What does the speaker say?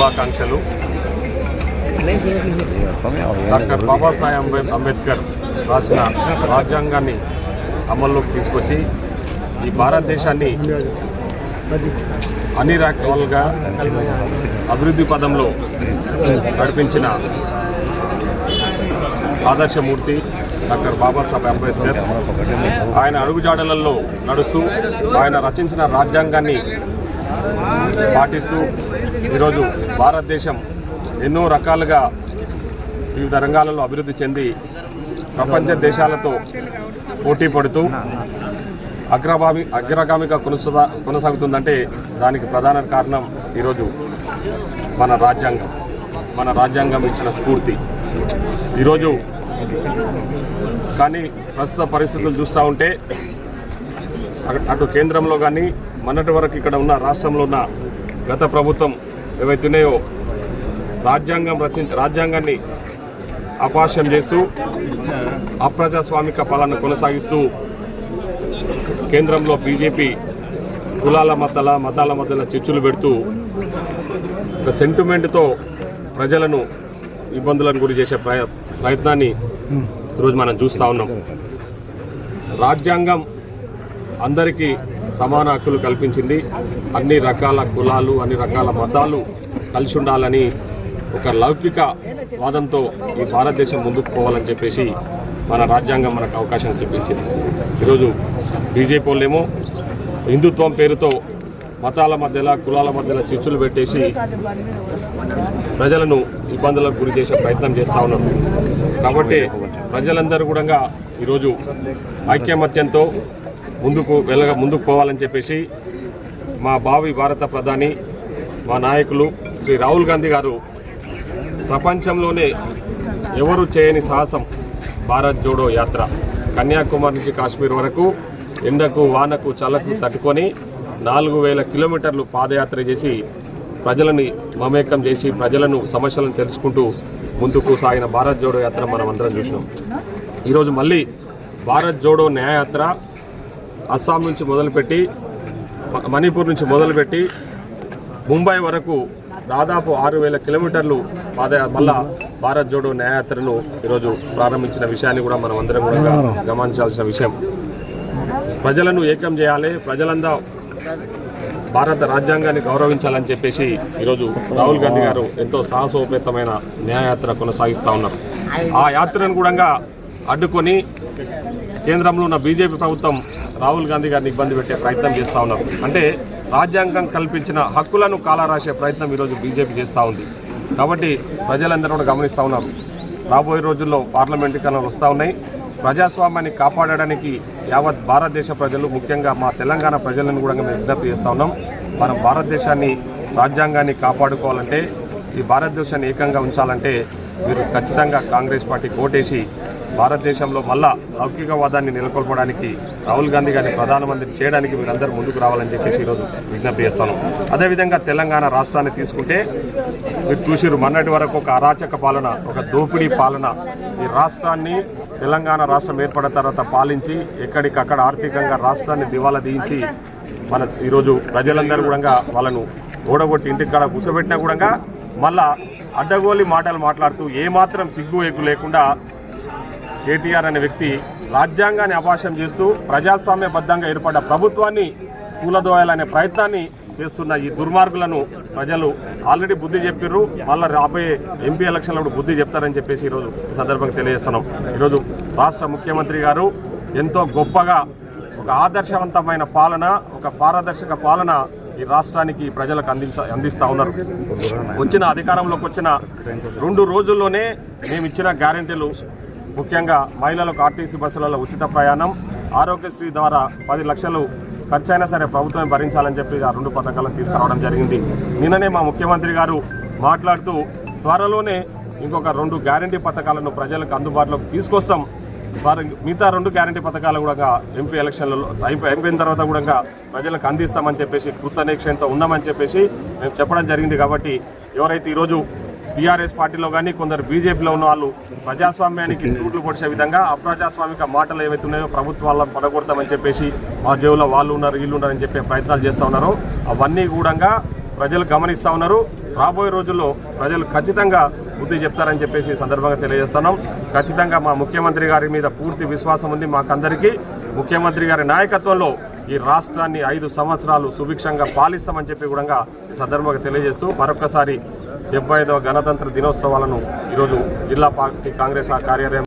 శుభాకాంక్షలు. డాక్టర్ బాబాసాహెబ్ అంబేద్కర్ రాసిన రాజ్యాంగాన్ని అమల్లోకి తీసుకొచ్చి ఈ భారతదేశాన్ని అన్ని రకాలుగా అభివృద్ధి పదంలో నడిపించిన ఆదర్శమూర్తి డాక్టర్ బాబాసాహెబ్ అంబేద్కర్. ఆయన అడుగుజాడలలో నడుస్తూ ఆయన రచించిన రాజ్యాంగాన్ని పాటిస్తూ ఈరోజు భారతదేశం ఎన్నో రకాలుగా వివిధ రంగాలలో అభివృద్ధి చెంది ప్రపంచ దేశాలతో పోటీ పడుతూ అగ్రగామిగా కొనసాగుతుందంటే దానికి ప్రధాన కారణం ఈరోజు మన రాజ్యాంగం ఇచ్చిన స్ఫూర్తి. ఈరోజు కానీ ప్రస్తుత పరిస్థితులు చూస్తూ ఉంటే అటు కేంద్రంలో కానీ మొన్నటి వరకు ఇక్కడ ఉన్న రాష్ట్రంలో ఉన్న గత ప్రభుత్వం ఏవైతున్నాయో రాజ్యాంగాన్ని అపహాస్యం చేస్తూ అప్రజాస్వామిక పాలన కొనసాగిస్తూ కేంద్రంలో బీజేపీ కులాల మతాల మధ్యలో చిచ్చులు పెడుతూ ఒక సెంటిమెంట్తో ప్రజలను ఇబ్బందులను గురి చేసే ప్రయత్నాన్ని ఈరోజు మనం చూస్తూ ఉన్నాం. రాజ్యాంగం అందరికీ సమాన హక్కులు కల్పించింది. అన్ని రకాల కులాలు అన్ని రకాల మతాలు కలిసి ఉండాలని ఒక లౌకిక వాదంతో ఈ భారతదేశం ముందుకు పోవాలని చెప్పేసి మన రాజ్యాంగం మనకు అవకాశం కల్పించింది. ఈరోజు బీజేపీ వాళ్ళేమో హిందుత్వం పేరుతో మతాల మధ్యలో కులాల మధ్యలో చిచ్చులు పెట్టేసి ప్రజలను ఇబ్బందులకు గురి చేసే ప్రయత్నం చేస్తూ ఉన్నారు. కాబట్టి ప్రజలందరూ కూడా ఈరోజు ఐక్యమత్యంతో ముందుకు పోవాలని చెప్పేసి మా భావి భారత ప్రధాని మా నాయకులు శ్రీ రాహుల్ గాంధీ గారు ప్రపంచంలోనే ఎవరు చేయని సాహసం భారత్ జోడో యాత్ర కన్యాకుమారి నుంచి కాశ్మీర్ వరకు ఎండకు వానకు చల్లకు తట్టుకొని 4000 కిలోమీటర్లు పాదయాత్ర చేసి ప్రజలని మమేకం చేసి ప్రజలను సమస్యలను తెలుసుకుంటూ ముందుకు సాగిన భారత్ జోడో యాత్ర మనం అందరం చూసినాం. ఈరోజు మళ్ళీ భారత్ జోడో న్యాయయాత్ర అస్సాం నుంచి మొదలుపెట్టి మణిపూర్ నుంచి మొదలుపెట్టి ముంబై వరకు దాదాపు 6000 కిలోమీటర్లు మళ్ళా భారత్ జోడో న్యాయయాత్రను ఈరోజు ప్రారంభించిన విషయాన్ని కూడా మనం అందరం కూడా గమనించాల్సిన విషయం. ప్రజలను ఏకం చేయాలి, ప్రజలంతా భారత రాజ్యాంగాన్ని గౌరవించాలని చెప్పేసి ఈరోజు రాహుల్ గాంధీ గారు ఎంతో సాహసోపేతమైన న్యాయయాత్ర కొనసాగిస్తూ ఉన్నారు. ఆ యాత్రను కూడా అడ్డుకొని కేంద్రంలో ఉన్న బీజేపీ ప్రభుత్వం రాహుల్ గాంధీ గారిని ఇబ్బంది పెట్టే ప్రయత్నం చేస్తూ ఉన్నారు. అంటే రాజ్యాంగం కల్పించిన హక్కులను కాలరాసే ప్రయత్నం ఈరోజు బీజేపీ చేస్తూ ఉంది. కాబట్టి ప్రజలందరూ కూడా గమనిస్తూ ఉన్నారు. రాబోయే రోజుల్లో పార్లమెంట్ ఎన్నికలు వస్తూ ఉన్నాయి. ప్రజాస్వామ్యాన్ని కాపాడడానికి యావత్ భారతదేశ ప్రజలు ముఖ్యంగా మా తెలంగాణ ప్రజలను కూడా మేము విజ్ఞప్తి చేస్తూ ఉన్నాం. మనం భారతదేశాన్ని రాజ్యాంగాన్ని కాపాడుకోవాలంటే ఈ భారతదేశాన్ని ఏకంగా ఉంచాలంటే మీరు ఖచ్చితంగా కాంగ్రెస్ పార్టీకి ఓటేసి భారతదేశంలో మళ్ళా లౌకికవాదాన్ని నెలకొల్పడానికి రాహుల్ గాంధీ గారిని ప్రధానమంత్రి చేయడానికి మీరందరూ ముందుకు రావాలని చెప్పేసి ఈరోజు విజ్ఞప్తి చేస్తాను. అదేవిధంగా తెలంగాణ రాష్ట్రాన్ని తీసుకుంటే మీరు చూసిరు మొన్నటి వరకు ఒక అరాచక పాలన, ఒక దోపిడీ పాలన. ఈ రాష్ట్రాన్ని తెలంగాణ రాష్ట్రం ఏర్పడిన తర్వాత పాలించి ఎక్కడికక్కడ ఆర్థికంగా రాష్ట్రాన్ని దివాలా తీయించి మన ఈరోజు ప్రజలందరూ కూడా వాళ్ళను ఓడగొట్టి ఇంటికి కాడ కూర్చోబెట్టినా కూడా మళ్ళా అడ్డగోలి మాటలు మాట్లాడుతూ ఏమాత్రం సిగ్గు ఎగ్గు లేకుండా కేటీఆర్ అనే వ్యక్తి రాజ్యాంగాన్ని అపహాస్యం చేస్తూ ప్రజాస్వామ్యబద్ధంగా ఏర్పడ్డ ప్రభుత్వాన్ని కూలదోయాలనే ప్రయత్నాన్ని చేస్తున్న ఈ దుర్మార్గులను ప్రజలు ఆల్రెడీ బుద్ధి చెప్పారు. మళ్ళీ రాబోయే ఎంపీ ఎలక్షన్లో బుద్ధి చెప్తారని చెప్పేసి ఈరోజు ఈ సందర్భంగా తెలియజేస్తున్నాం. ఈరోజు రాష్ట్ర ముఖ్యమంత్రి గారు ఎంతో గొప్పగా ఒక ఆదర్శవంతమైన పాలన, ఒక పారదర్శక పాలన ఈ రాష్ట్రానికి ప్రజలకు అందిస్తూ ఉన్నారు. అధికారంలోకి వచ్చిన 2 రోజుల్లోనే మేము ఇచ్చిన గ్యారెంటీలు ముఖ్యంగా మహిళలకు ఆర్టీసీ బస్సులలో ఉచిత ప్రయాణం, ఆరోగ్యశ్రీ ద్వారా 10 లక్షలు ఖర్చైనా సరే ప్రభుత్వం భరించాలని చెప్పి ఆ 2 పథకాలను తీసుకురావడం జరిగింది. నిన్ననే మా ముఖ్యమంత్రి గారు మాట్లాడుతూ త్వరలోనే ఇంకొక 2 గ్యారెంటీ పథకాలను ప్రజలకు అందుబాటులోకి తీసుకొస్తాం, మిగతా 2 గ్యారెంటీ పథకాలు కూడా ఎంపీ ఎలక్షన్లలో అయిపోయిన తర్వాత కూడా ప్రజలకు అందిస్తామని చెప్పేసి కృతనిశ్చయంతో ఉన్నామని చెప్పేసి మేము చెప్పడం జరిగింది. కాబట్టి ఎవరైతే ఈరోజు టీఆర్ఎస్ పార్టీలో కానీ కొందరు బీజేపీలో ఉన్న వాళ్ళు ప్రజాస్వామ్యానికి తూట్లు పొడిచే విధంగా అప్రజాస్వామిక మాటలు ఏవైతే ఉన్నాయో ప్రభుత్వాలను పడగొడతామని చెప్పేసి మా జేబులో వాళ్ళు ఉన్నారు వీళ్ళు ఉన్నారని చెప్పే ప్రయత్నాలు చేస్తూ ఉన్నారో అవన్నీ కూడా ప్రజలు గమనిస్తూ ఉన్నారు. రాబోయే రోజుల్లో ప్రజలు ఖచ్చితంగా బుద్ధి చెప్తారని చెప్పేసి సందర్భంగా తెలియజేస్తున్నాం. ఖచ్చితంగా మా ముఖ్యమంత్రి గారి మీద పూర్తి విశ్వాసం ఉంది మాకందరికీ. ముఖ్యమంత్రి గారి నాయకత్వంలో ఈ రాష్ట్రాన్ని 5 సంవత్సరాలు సుభిక్షంగా పాలిస్తామని చెప్పి కూడా ఈ సందర్భంగా తెలియజేస్తూ మరొకసారి 75వ గణతంత్ర దినోత్సవాలను ఈరోజు జిల్లా పార్టీ కాంగ్రెస్ కార్యాలయం